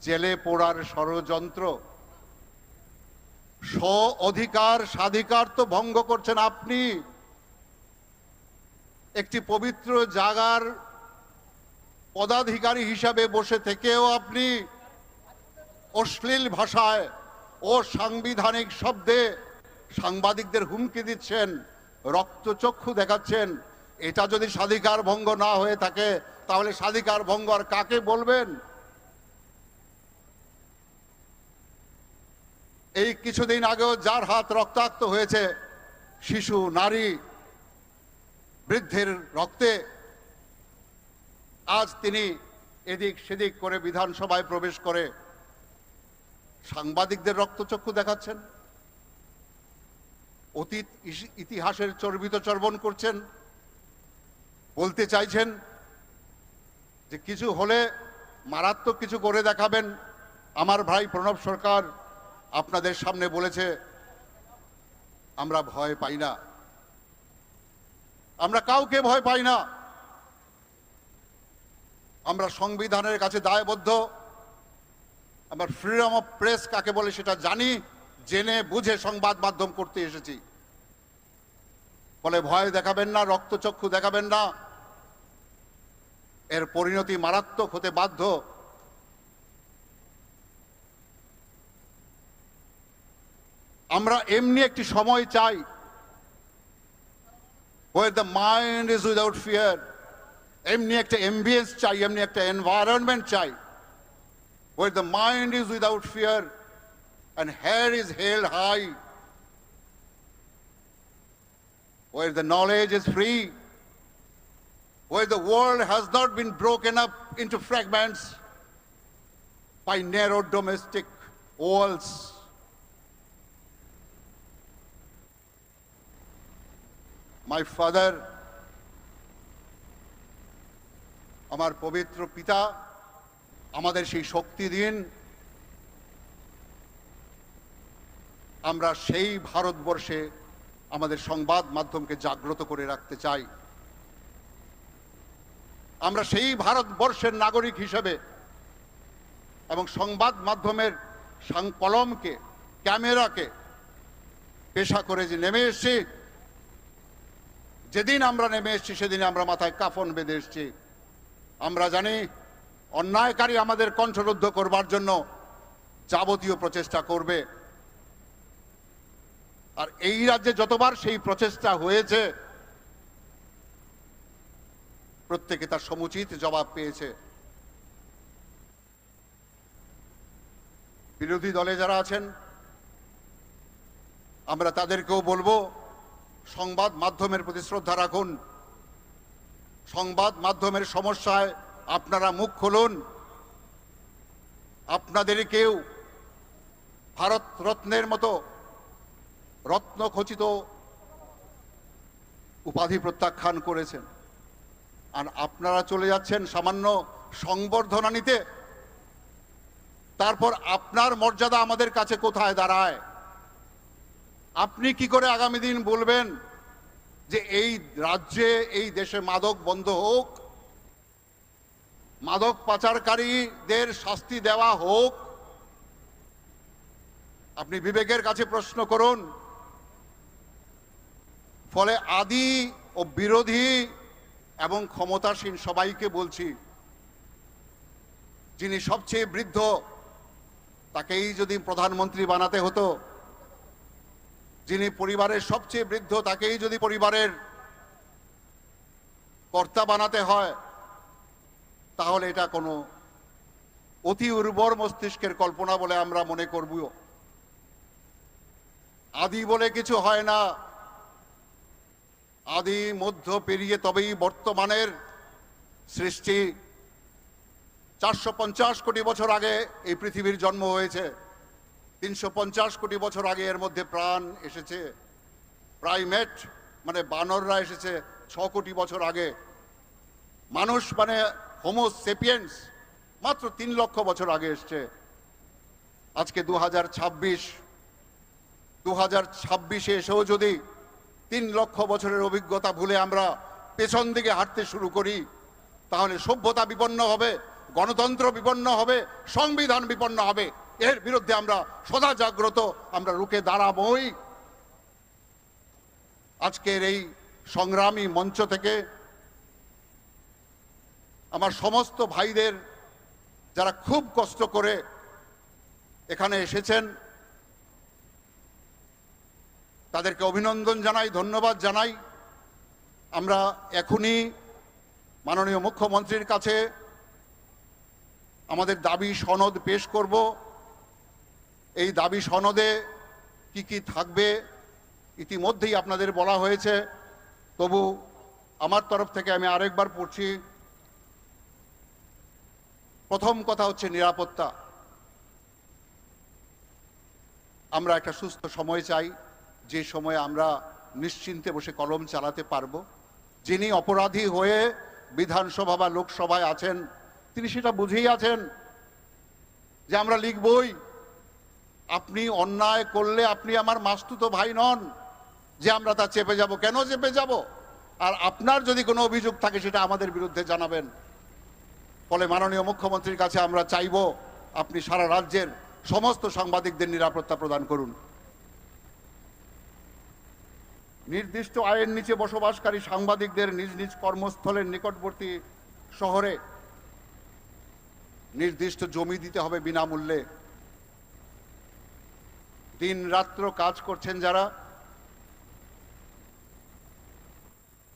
জেলে পোড়ার ষড়যন্ত্র, স্ব অধিকার স্বাধিকার তো ভঙ্গ করছেন আপনি। একটি পবিত্র জায়গার পদাধিকারী হিসাবে বসে থেকেও আপনি অশ্লীল ভাষায় ও সাংবিধানিক শব্দে সাংবাদিকদের হুমকি দিচ্ছেন, রক্তচক্ষু দেখাচ্ছেন। এটা যদি স্বাধিকার ভঙ্গ না হয়ে থাকে, তাহলে স্বাধিকার ভঙ্গ আর কাকে বলবেন? এই কিছুদিন আগেও যার হাত রক্তাক্ত হয়েছে, শিশু, নারী, বৃদ্ধের রক্তে, আজ তিনি এদিক সেদিক করে বিধানসভায় প্রবেশ করে সাংবাদিকদের রক্তচক্ষু দেখাচ্ছেন, অতীত ইতিহাসের চর্বিত চর্বণ করছেন। বলতে চাইছেন যে কিছু হলে মারাত্মক কিছু করে দেখাবেন। আমার ভাই প্রণব সরকার আপনাদের সামনে বলেছে, আমরা ভয় পাই না, আমরা কাউকে ভয় পাই না, আমরা সংবিধানের কাছে দায়বদ্ধ। আমরা ফ্রিডম অফ প্রেস কাকে বলে সেটা জানি, জেনে বুঝে সংবাদ মাধ্যম করতে এসেছি। বলে ভয় দেখাবেন না, রক্তচক্ষু দেখাবেন না, এর পরিণতি মারাত্মক হতে বাধ্য। আমরা এমনি একটি সময় চাই where the mind is without fear, এমনি একটা এমবিএস চাই, এমনি একটা এনভায়রনমেন্ট চাই where the mind is without fear and head is held high, where the knowledge is free, where the world has not been broken up into fragments by narrow domestic walls. My father আমার পবিত্র পিতা আমাদের সেই শক্তি দিন, আমরা সেই ভারতবর্ষে আমাদের সংবাদ মাধ্যমকে জাগ্রত করে রাখতে চাই। আমরা সেই ভারতবর্ষের নাগরিক হিসেবে এবং সংবাদ মাধ্যমের কলমকে, ক্যামেরাকে পেশা করে যে নেমে এসেছি, যেদিন আমরা নেমে এসেছি সেদিন আমরা মাথায় কাফন বেঁধে এসেছি। আমরা জানি অন্যায়কারী আমাদের কণ্ঠরুদ্ধ করবার জন্য যাবতীয় প্রচেষ্টা করবে, আর এই রাজ্যে যতবার সেই প্রচেষ্টা হয়েছে প্রত্যেকে তার সমুচিত জবাব পেয়েছে। বিরোধী দলে যারা আছেন আমরা তাদেরকেও বলবো, সংবাদ মাধ্যমের প্রতি শ্রদ্ধা রাখুন, সংবাদ মাধ্যমের সমস্যায় আপনারা মুখ খুলুন। আপনাদেরকেও ভারত রত্নের মতো রত্নখচিত উপাধি প্রত্যাখ্যান করেছেন, আর আপনারা চলে যাচ্ছেন সামান্য সংবর্ধনা নিতে। তারপর আপনার মর্যাদা আমাদের কাছে কোথায় দাঁড়ায়? আপনি কি করে আগামী দিন বলবেন যে এই রাজ্যে, এই দেশে মাদক বন্ধ হোক, মাদক পাচারকারীদের শাস্তি দেওয়া হোক? আপনি বিবেকের কাছে প্রশ্ন করুন। ফলে আদি ও বিরোধী এবং ক্ষমতাসীন সবাইকে বলছি, যিনি সবচেয়ে বৃদ্ধ তাকেই যদি প্রধানমন্ত্রী বানাতে হতো, যিনি পরিবারের সবচেয়ে বৃদ্ধ তাকেই যদি পরিবারের কর্তা বানাতে হয়, তাহলে এটা কোনো অতি উর্বর মস্তিষ্কের কল্পনা বলে আমরা মনে করব। আদি বলে কিছু হয় না, আদি মধ্য পেরিয়ে তবেই বর্তমানের সৃষ্টি। 450 কোটি বছর আগে এই পৃথিবীর জন্ম হয়েছে, 350 কোটি বছর আগে এর মধ্যে প্রাণ এসেছে। প্রাইমেট মানে বানররা এসেছে 6 কোটি বছর আগে। মানুষ মানে হোমো সেপিয়েন্স মাত্র 3 লক্ষ বছর আগে এসছে। আজকে 2026 এসেও যদি 3 লক্ষ বছরের অভিজ্ঞতা ভুলে আমরা পেছন দিকে হাঁটতে শুরু করি, তাহলে সভ্যতা বিপন্ন হবে, গণতন্ত্র বিপন্ন হবে, সংবিধান বিপন্ন হবে। এর বিরুদ্ধে আমরা সদা জাগ্রত, আমরা রুখে দাঁড়াবই। আজকের এই সংগ্রামী মঞ্চ থেকে আমার সমস্ত ভাইদের যারা খুব কষ্ট করে এখানে এসেছেন তাদেরকে অভিনন্দন জানাই, ধন্যবাদ জানাই। আমরা এখনই মাননীয় মুখ্যমন্ত্রীর কাছে আমাদের দাবি সনদ পেশ করব। এই দাবি সনদে কি কি থাকবে ইতিমধ্যেই আপনাদের বলা হয়েছে, তবু আমার তরফ থেকে আমি আরেকবার পড়ছি। প্রথম কথা হচ্ছে নিরাপত্তা। আমরা একটা সুস্থ সময় চাই, যে সময়ে আমরা নিশ্চিন্তে বসে কলম চালাতে পারবো। যিনি অপরাধী হয়ে বিধানসভা বা লোকসভায় আছেন তিনি সেটা বুঝেই আছেন যে আমরা লিখবই। আপনি অন্যায় করলে আপনি আমার মাসতুতো ভাই নন যে আমরা তা চেপে যাব। কেন চেপে যাব? আর আপনার যদি কোনো অভিযোগ থাকে সেটা আমাদের বিরুদ্ধে জানাবেন। ফলে মাননীয় মুখ্যমন্ত্রীর কাছে আমরা চাইব আপনি সারা রাজ্যের সমস্ত সাংবাদিকদের নিরাপত্তা প্রদান করুন। নির্দিষ্ট আয়ের নিচে বসবাসকারী সাংবাদিকদের নিজ নিজ কর্মস্থলের নিকটবর্তী শহরে নির্দিষ্ট জমি দিতে হবে বিনামূল্যে। দিন রাত্র কাজ করছেন যারা,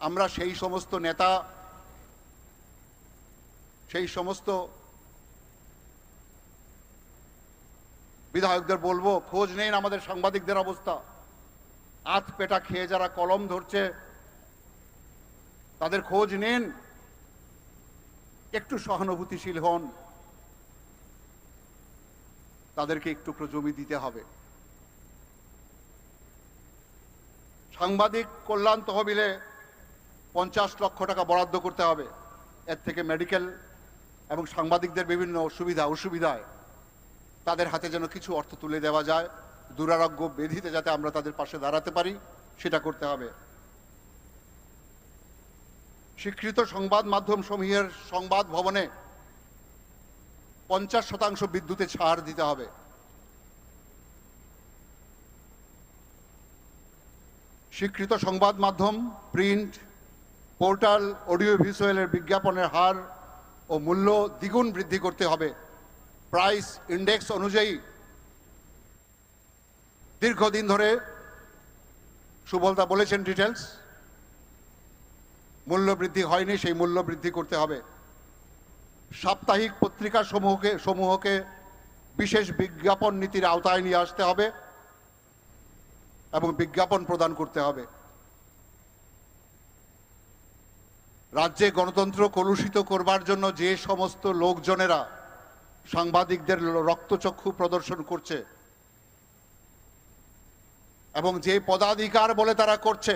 আমরা সেই সমস্ত নেতা, সেই সমস্ত বিধায়কদের বলবো, খোঁজ নেন আমাদের সাংবাদিকদের অবস্থা। আধ পেটা খেয়ে যারা কলম ধরছে তাদের খোঁজ নিন, একটু সহানুভূতিশীল হন, তাদেরকে একটু জমি দিতে হবে। সাংবাদিক কল্যাণ তহবিলে 50 লক্ষ টাকা বরাদ্দ করতে হবে। এর থেকে মেডিকেল এবং সাংবাদিকদের বিভিন্ন সুবিধা অসুবিধায় তাদের হাতে যেন কিছু অর্থ তুলে দেওয়া যায়, দুরারোগ্য ব্যাধিতে যাতে আমরা তাদের পাশে দাঁড়াতে পারি সেটা করতে হবে। স্বীকৃত সংবাদ মাধ্যম সমূহের সংবাদ ভবনে 50% বিদ্যুতে ছাড় দিতে হবে। স্বীকৃত সংবাদ মাধ্যম, প্রিন্ট, পোর্টাল, অডিও ভিজুয়ালের বিজ্ঞাপনের হার ও মূল্য দ্বিগুণ বৃদ্ধি করতে হবে। প্রাইস ইন্ডেক্স অনুযায়ী দীর্ঘদিন ধরে সুবলদা বলেছেন ডিটেলস, মূল্য বৃদ্ধি হয়নি, সেই মূল্য বৃদ্ধি করতে হবে। সাপ্তাহিক পত্রিকা সমূহকে বিশেষ বিজ্ঞাপন নীতির আওতায় নিয়ে আসতে হবে এবং বিজ্ঞাপন প্রদান করতে হবে। রাজ্যে গণতন্ত্র কলুষিত করবার জন্য যে সমস্ত লোকজনেরা সাংবাদিকদের রক্তচক্ষু প্রদর্শন করছে এবং যে পদাধিকার বলে তারা করছে,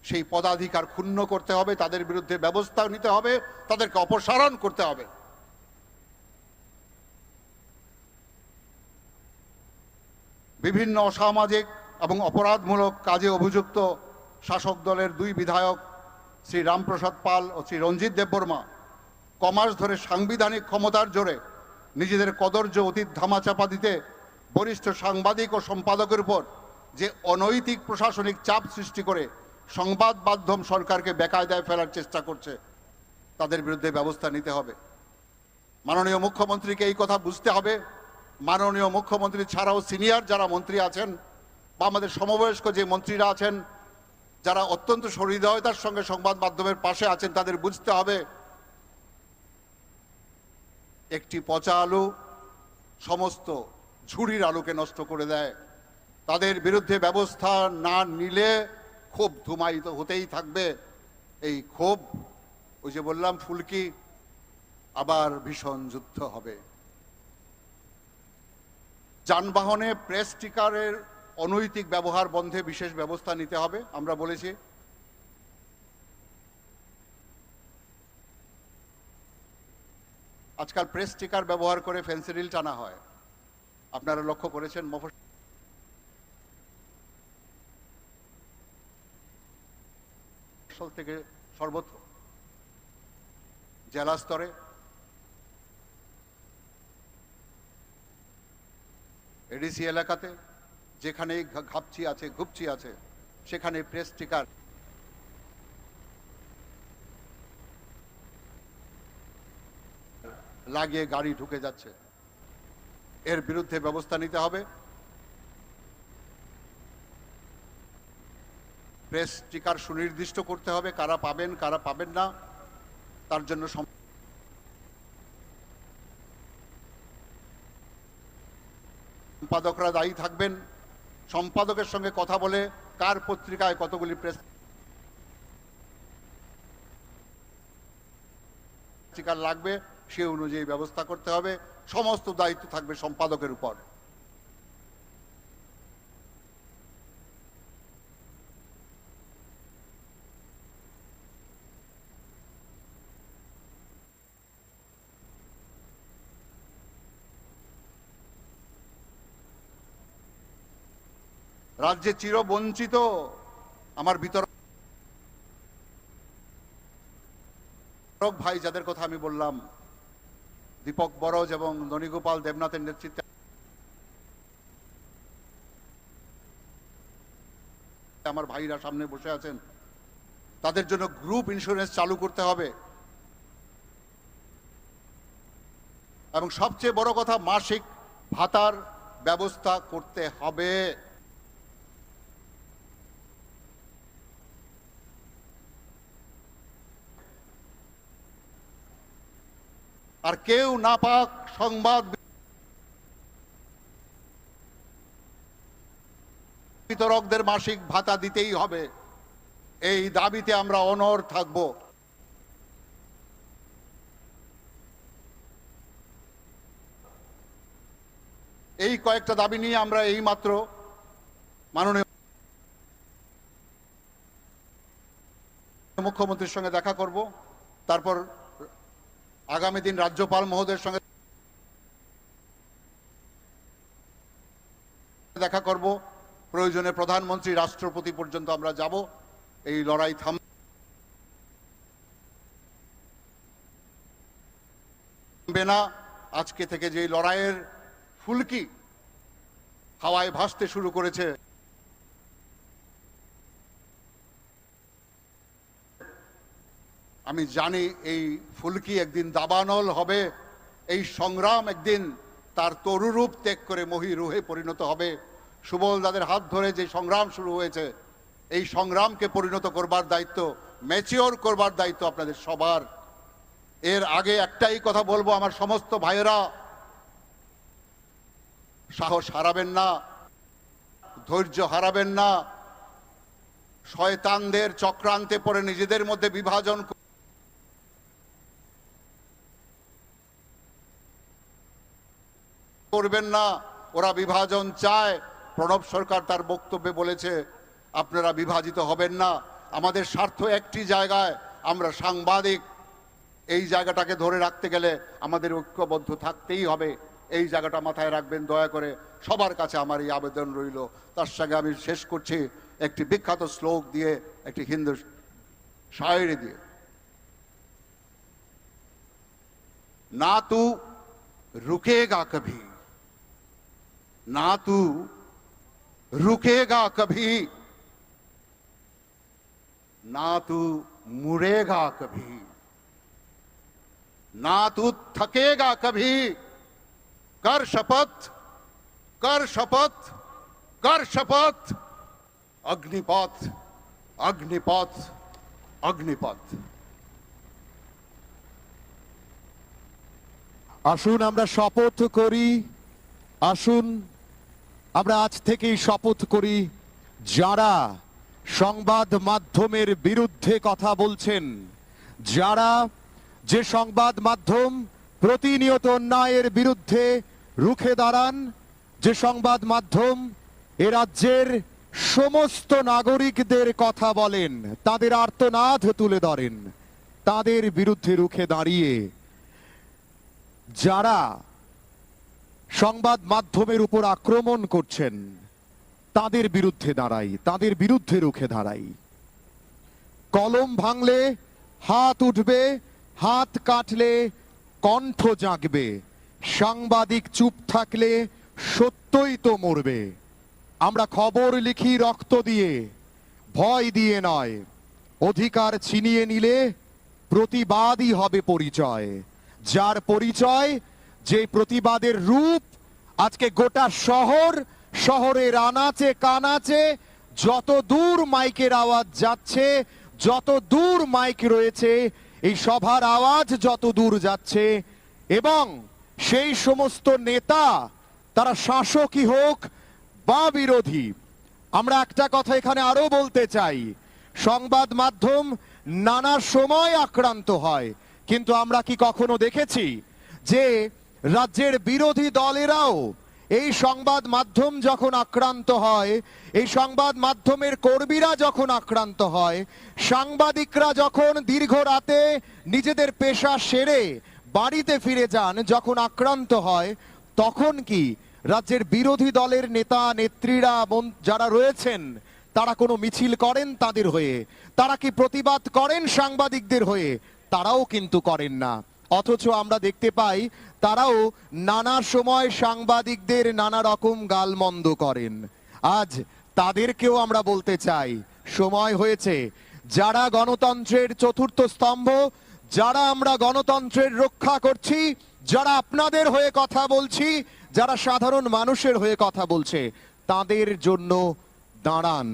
সেই পদাধিকার ক্ষুণ্ণ করতে হবে, তাদের বিরুদ্ধে ব্যবস্থা নিতে হবে, তাদেরকে অপসারণ করতে হবে। বিভিন্ন অসামাজিক এবং অপরাধমূলক কাজে অভিযুক্ত শাসক দলের 2 বিধায়ক শ্রী রামপ্রসাদ পাল ও শ্রী রঞ্জিত দেববর্মা কমাস ধরে সাংবিধানিক ক্ষমতার জোরে নিজেদের কদর্য অতীত ধামাচাপা দিতে বরিষ্ঠ সাংবাদিক ও সম্পাদকের উপর যে অনৈতিক প্রশাসনিক চাপ সৃষ্টি করে সংবাদ মাধ্যম সরকারকে বেকায়দায় ফেলার চেষ্টা করছে, তাদের বিরুদ্ধে ব্যবস্থা নিতে হবে। মাননীয় মুখ্যমন্ত্রীকে এই কথা বুঝতে হবে। মাননীয় মুখ্যমন্ত্রী ছাড়াও সিনিয়র যারা মন্ত্রী আছেন বা আমাদের সমবয়স্ক যে মন্ত্রীরা আছেন, যারা অত্যন্ত সহৃদয়তার সঙ্গে সংবাদ মাধ্যমের পাশে আছেন, তাদের বুঝতে হবে একটি পচা আলু সমস্ত ঝুড়ির আলুকে নষ্ট করে দেয়। তাদের বিরুদ্ধে ব্যবস্থা না নিলে ক্ষোভ ধুমায়িত হতেই থাকবে। এই ক্ষোভ, ওই যে বললাম ফুলকি, আবার ভীষণ যুদ্ধ হবে। যানবাহনে প্রেস স্টিকারের অনৈতিক ব্যবহার বন্ধে বিশেষ ব্যবস্থা নিতে হবে। আমরা বলেছি আজকাল প্রেস স্টিকার ব্যবহার করে ফেন্সিডিল টানা হয়, আপনারা লক্ষ্য করেছেন। মফস্বল থেকে সর্বত্র জেলা স্তরে এডিসি এলাকাতে যেখানে ঘাপচি আছে, ঘুপচি আছে, সেখানে প্রেস স্টিকার লাগিয়ে গাড়ি ঢুকে যাচ্ছে। এর বিরুদ্ধে ব্যবস্থা নিতে হবে। প্রেস স্টিকার সুনির্দিষ্ট করতে হবে, কারা পাবেন কারা পাবেন না, তার জন্য সম্পাদকরা দায়ী থাকবেন। সম্পাদকের সঙ্গে কথা বলে কার পত্রিকায় কতগুলি প্রেস স্টিকার লাগবে সে অনুযায়ী ব্যবস্থা করতে হবে। সমস্ত দায়িত্ব থাকবে সম্পাদকের উপর। রাজ্যে চিরবঞ্চিত আমার বিতরক ভাই যাদের কথা আমি বললাম, দীপক বরজ এবং ননীগোপাল দেবনাথের নেতৃত্বে আমার ভাইরা সামনে বসে আছেন, তাদের জন্য গ্রুপ ইন্স্যুরেন্স চালু করতে হবে। এবং সবচেয়ে বড় কথা, মাসিক ভাতার ব্যবস্থা করতে হবে। আর কেউ না পাক সংবাদ বিতরকদের মাসিক ভাতা দিতেই হবে। এই দাবিতে আমরা অনড় থাকব। এই কয়েকটা দাবি নিয়ে আমরা এই মাত্র মাননীয় মুখ্যমন্ত্রীর সঙ্গে দেখা করব। তারপর আগামী দিন রাজ্যপাল মহোদয়ের সঙ্গে দেখা করব, প্রয়োজনে প্রধানমন্ত্রী রাষ্ট্রপতি পর্যন্ত আমরা যাব। এই লড়াই থামবে না। আজকে থেকে যে লড়াইয়ের ফুলকি হাওয়ায় ভাসতে শুরু করেছে, আমি জানি এই ফুলকি একদিন দাবানল হবে। এই সংগ্রাম একদিন তার তরুরূপ ত্যাগ করে মহীরুহে পরিণত হবে। সুবল দাদের হাত ধরে যে সংগ্রাম শুরু হয়েছে, এই সংগ্রামকে পরিণত করবার দায়িত্ব, ম্যাচিওর করবার দায়িত্ব আপনাদের সবার। এর আগে একটাই কথা বলবো, আমার সমস্ত ভাইয়েরা, সাহস হারাবেন না, ধৈর্য হারাবেন না। শয়তানদের চক্রান্তে পড়ে নিজেদের মধ্যে বিভাজন করবেন না। ওরা বিভাজন চায়। প্রণব সরকার তার বক্তব্যে বলেছে আপনারা বিভাজিত হবেন না। আমাদের স্বার্থ একটি জায়গায়, আমরা সাংবাদিক। এই জায়গাটাকে ধরে রাখতে গেলে আমাদের ঐক্যবদ্ধ থাকতেই হবে। এই জায়গাটা মাথায় রাখবেন দয়া করে। সবার কাছে আমার এই আবেদন রইল। তার সঙ্গে আমি শেষ করছি একটি বিখ্যাত শ্লোক দিয়ে, একটি হিন্দু শায়রি দিয়ে। না তু रुकेगा कभी, ना तू रुकेगा कभी, ना तू मुड़ेगा कभी, ना तू थकेगा कभी। कर शपथ, कर शपथ, कर शपथ। अग्निपथ, अग्निपथ, अग्निपथ। আসুন আমরা শপথ করি, আসুন আমরা আজ থেকেই শপথ করি, যারা সংবাদ মাধ্যমের বিরুদ্ধে কথা বলছেন, যারা যে সংবাদ মাধ্যম প্রতিনিয়ত অন্যায়ের বিরুদ্ধে রুখে দাঁড়ান, যে সংবাদ মাধ্যম এ রাজ্যের সমস্ত নাগরিকদের কথা বলেন, তাদের আর্তনাদ তুলে ধরেন, তাদের বিরুদ্ধে রুখে দাঁড়িয়ে যারা সংবাদ মাধ্যমের উপর আক্রমণ করছেন, তাদের বিরুদ্ধে দাঁড়াই, তাদের বিরুদ্ধে রুখে দাঁড়াই। কলম ভাঙলে হাত উঠবে, হাত কাটলে কণ্ঠ জাগবে, সাংবাদিক চুপ থাকলে সত্যই তো মরবে। আমরা খবর লিখি রক্ত দিয়ে, ভয় দিয়ে নয়। অধিকার ছিনিয়ে নিলে প্রতিবাদই হবে পরিচয়। যার পরিচয়, যে প্রতিবাদের রূপ আজকে গোটা শহর, শহরের আনাচে কানাচে যত দূর মাইকের আওয়াজ যাচ্ছে, যত দূর মাইক রয়েছে, এই সভার আওয়াজ যত দূর যাচ্ছে, এবং সেই সমস্ত নেতা, তারা শাসকই হোক বা বিরোধী, আমরা একটা কথা এখানে আরো বলতে চাই, সংবাদ মাধ্যম নানা সময় আক্রান্ত হয়, কিন্তু আমরা কি কখনো দেখেছি যে রাজ্যের বিরোধী দলেরাও এই সংবাদ মাধ্যম যখন আক্রান্ত হয়, এই সংবাদ মাধ্যমের কর্মীরা যখন আক্রান্ত হয়, সাংবাদিকরা যখন দীর্ঘ রাতে নিজেদের পেশা সেরে বাড়িতে ফিরে যান, যখন আক্রান্ত হয়, তখন কি রাজ্যের বিরোধী দলের নেতা নেত্রীরা যারা রয়েছেন, তারা কোনো মিছিল করেন তাদের হয়ে? তারা কি প্রতিবাদ করেন সাংবাদিকদের হয়ে? তারাও কিন্তু করেন না। অথচ আমরা দেখতে পাই তারাও নানা সময় সাংবাদিকদের নানা রকম গালমন্দ করেন। আজ তাদেরকেও আমরা বলতে চাই, সময় হয়েছে, যারা গণতন্ত্রের চতুর্থ স্তম্ভ, যারা আমরা গণতন্ত্রের রক্ষা করছি, যারা আপনাদের হয়ে কথা বলছি, যারা সাধারণ মানুষের হয়ে কথা বলছে, তাদের জন্য দাঁড়ান।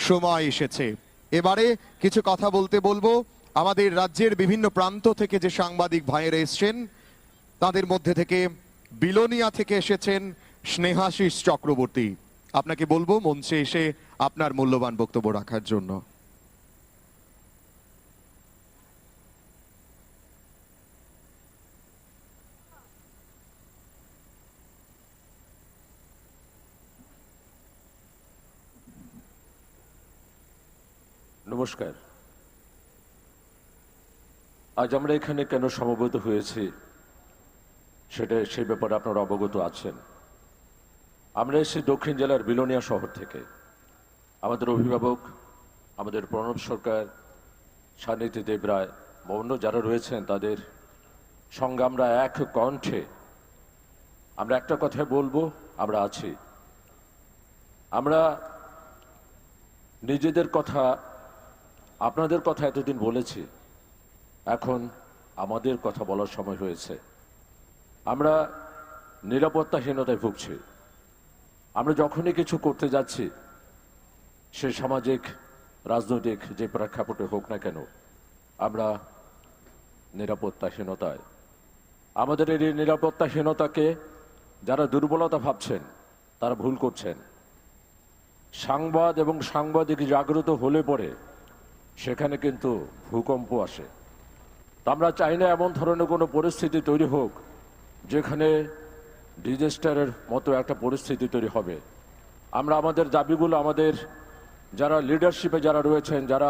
সময় এসেছে। এবারে কিছু কথা বলতে বলবো আমাদের রাজ্যের বিভিন্ন প্রান্ত থেকে যে সাংবাদিক ভাইয়েরা এসছেন, তাদের মধ্যে থেকে বিলোনিয়া থেকে এসেছেন স্নেহাশিস চক্রবর্তী। আপনাকে বলবো মঞ্চে এসে আপনার মূল্যবান বক্তব্য রাখার জন্য। নমস্কার। আজ আমরা এখানে কেন সমবেত হয়েছি সেই ব্যাপারে আপনারা অবগত আছেন। আমরা এসেছি দক্ষিণ জেলার বিলোনিয়া শহর থেকে। আমাদের অভিভাবক, আমাদের প্রণব সরকার, সান্নিধ্যে দেবরায়, অন্য যারা রয়েছেন তাদের সঙ্গে আমরা এক কণ্ঠে আমরা একটা কথাই বলবো, আমরা আছি। আমরা নিজেদের কথা, আপনাদের কথা এতদিন বলেছি, এখন আমাদের কথা বলার সময় হয়েছে। আমরা নিরাপত্তাহীনতায় ভুগছি। আমরা যখনই কিছু করতে যাচ্ছি, সে সামাজিক রাজনৈতিক যে প্রেক্ষাপটে হোক না কেন, আমরা নিরাপত্তাহীনতায়, আমাদের এই নিরাপত্তাহীনতাকে যারা দুর্বলতা ভাবছেন তারা ভুল করছেন। সাংবাদ এবং সাংবাদিক জাগ্রত হলে পরে সেখানে কিন্তু ভূকম্প আসে। তা আমরা চাই না এমন ধরনের কোনো পরিস্থিতি তৈরি হোক যেখানে ডিজাস্টারের মতো একটা পরিস্থিতি তৈরি হবে। আমরা আমাদের দাবিগুলো, আমাদের যারা লিডারশিপে যারা রয়েছেন, যারা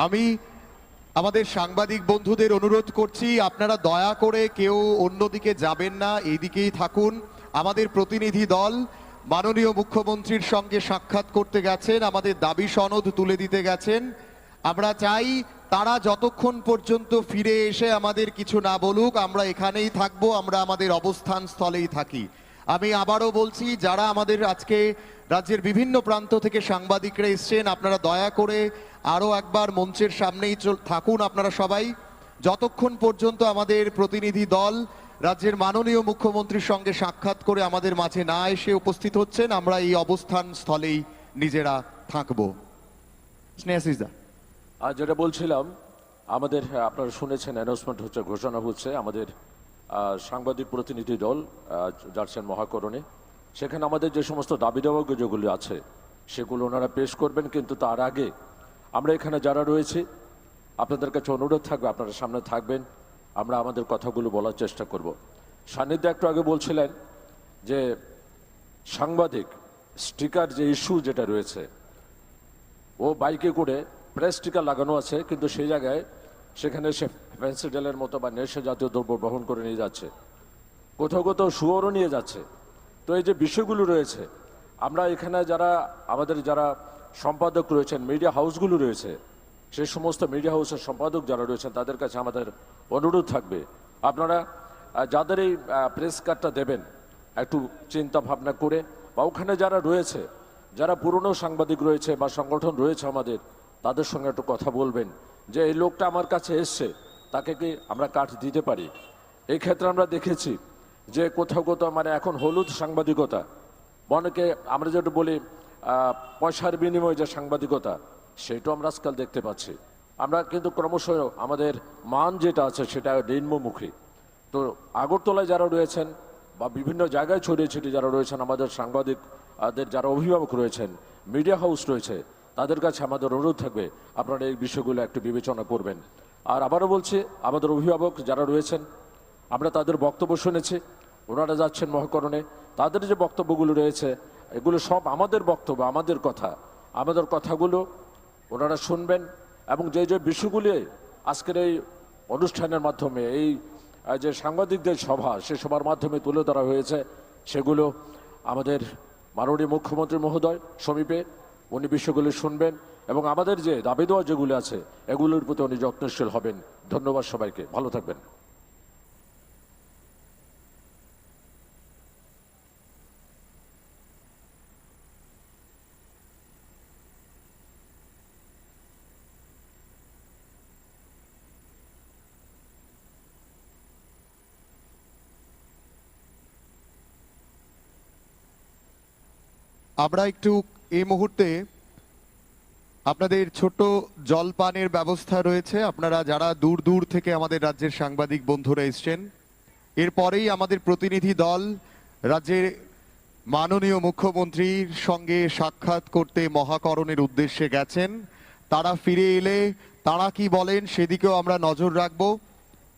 আমি আমাদের সাংবাদিক বন্ধুদের অনুরোধ করছি, আপনারা দয়া করে কেউ অন্যদিকে যাবেন না, এইদিকেই থাকুন। আমাদের প্রতিনিধি দল মাননীয় মুখ্যমন্ত্রীর সঙ্গে সাক্ষাৎ করতে গেছেন, আমাদের দাবি সনদ তুলে দিতে গেছেন। আমরা চাই তারা যতক্ষণ পর্যন্ত ফিরে এসে আমাদের কিছু না বলুক, আমরা এখানেই থাকবো, আমরা আমাদের অবস্থান স্থলেই থাকি। আমি আবারও বলছি, যারা আমাদের আজকে রাজ্যের বিভিন্ন প্রান্ত থেকে সাংবাদিকরা এসছেন, আপনারা দয়া করে আরও একবার মঞ্চের সামনেই থাকুন। আপনারা সবাই যতক্ষণ পর্যন্ত আমাদের প্রতিনিধি দল রাজ্যের মাননীয় মুখ্যমন্ত্রীর সঙ্গে সাক্ষাৎ করে আমাদের মাঝে না এসে উপস্থিত হচ্ছেন, আমরা এই অবস্থান স্থলেই নিজেরা থাকবো। স্নেহাসিসদা, আর যেটা বলছিলাম, আমাদের আপনারা শুনেছেন, অ্যানাউন্সমেন্ট হচ্ছে, ঘোষণা হচ্ছে, আমাদের সাংবাদিক প্রতিনিধি দল যাচ্ছেন মহাকরণে। সেখানে আমাদের যে সমস্ত দাবি দাবা যেগুলো আছে সেগুলো ওনারা পেশ করবেন। কিন্তু তার আগে আমরা এখানে যারা রয়েছি আপনাদের কাছে অনুরোধ থাকবে, আপনারা সামনে থাকবেন, আমরা আমাদের কথাগুলো বলার চেষ্টা করব। সান্নিধ্যে একটু আগে বলছিলেন যে সাংবাদিক স্টিকার যে ইস্যু যেটা রয়েছে, ও বাইকে করে প্রেস স্টিকার লাগানো আছে, কিন্তু সেই জায়গায় সেখানে সে ফেন্সিডেলের মতো বা নেশা জাতীয় দ্রব্য বহন করে নিয়ে যাচ্ছে, কোথাও কোথাও শুয়োরও নিয়ে যাচ্ছে। তো এই যে বিষয়গুলো রয়েছে, আমরা এখানে যারা আমাদের যারা সম্পাদক রয়েছেন, মিডিয়া হাউসগুলো রয়েছে, সেই সমস্ত মিডিয়া হাউসের সম্পাদক যারা রয়েছেন তাদের কাছে আমাদের অনুরোধ থাকবে, আপনারা যাদের এই প্রেস কার্ডটা দেবেন একটু চিন্তা ভাবনা করে, বা ওখানে যারা রয়েছে, যারা পুরনো সাংবাদিক রয়েছে বা সংগঠন রয়েছে আমাদের, তাদের সঙ্গে একটু কথা বলবেন যে এই লোকটা আমার কাছে এসছে, তাকে কি আমরা কার্ড দিতে পারি। এই ক্ষেত্রে আমরা দেখেছি যে কোথাও কোথাও মানে এখন হলুদ সাংবাদিকতা, অনেকে আমরা যেটা বলি পয়সার বিনিময়ে যে সাংবাদিকতা, সেটাও আমরা আজকাল দেখতে পাচ্ছি। আমরা কিন্তু ক্রমশ আমাদের মান যেটা আছে সেটা নিম্নমুখী। তো আগরতলায় যারা রয়েছেন বা বিভিন্ন জায়গায় ছড়িয়ে ছিটিয়ে যারা রয়েছেন, আমাদের সাংবাদিকদের যারা অভিভাবক রয়েছেন, মিডিয়া হাউস রয়েছে, তাদের কাছে আমাদের অনুরোধ থাকবে আপনারা এই বিষয়গুলো একটু বিবেচনা করবেন। আর আবারও বলছি, আমাদের অভিভাবক যারা রয়েছেন, আমরা তাদের বক্তব্য শুনেছি, ওনারা যাচ্ছেন মহাকরণে, তাদের যে বক্তব্যগুলো রয়েছে এগুলো সব আমাদের বক্তব্য, আমাদের কথা, আমাদের কথাগুলো ওনারা শুনবেন। এবং যে যে বিষয়গুলি আজকের এই অনুষ্ঠানের মাধ্যমে, এই যে সাংবাদিকদের সভা, সে সভার মাধ্যমে তুলে ধরা হয়েছে, সেগুলো আমাদের মাননীয় মুখ্যমন্ত্রী মহোদয় সমীপে উনি বিষয়গুলি শুনবেন এবং আমাদের যে দাবি দেওয়া যেগুলো আছে এগুলোর প্রতি উনি যত্নশীল হবেন। ধন্যবাদ সবাইকে, ভালো থাকবেন। আমরা একটু এই মুহূর্তে আপনাদের ছোট জলপানের ব্যবস্থা রয়েছে, আপনারা যারা দূর দূর থেকে আমাদের রাজ্যের সাংবাদিক বন্ধুরা এসছেন, এরপরেই আমাদের প্রতিনিধি দল রাজ্যের মাননীয় মুখ্যমন্ত্রীর সঙ্গে সাক্ষাৎ করতে মহাকরণের উদ্দেশ্যে গেছেন। তারা ফিরে এলে তারা কি বলেন সেদিকেও আমরা নজর রাখব।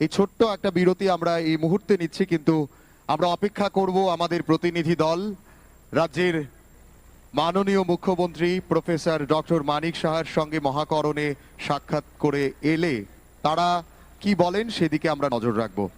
এই ছোট্ট একটা বিরতি আমরা এই মুহূর্তে নিচ্ছি, কিন্তু আমরা অপেক্ষা করব আমাদের প্রতিনিধি দল রাজ্যের মাননীয় মুখ্যমন্ত্রী প্রফেসর ডক্টর মানিক সাহার সঙ্গে মহাকরণে সাক্ষাৎ করে এলে তারা কি বলেন সেদিকে আমরা নজর রাখবো।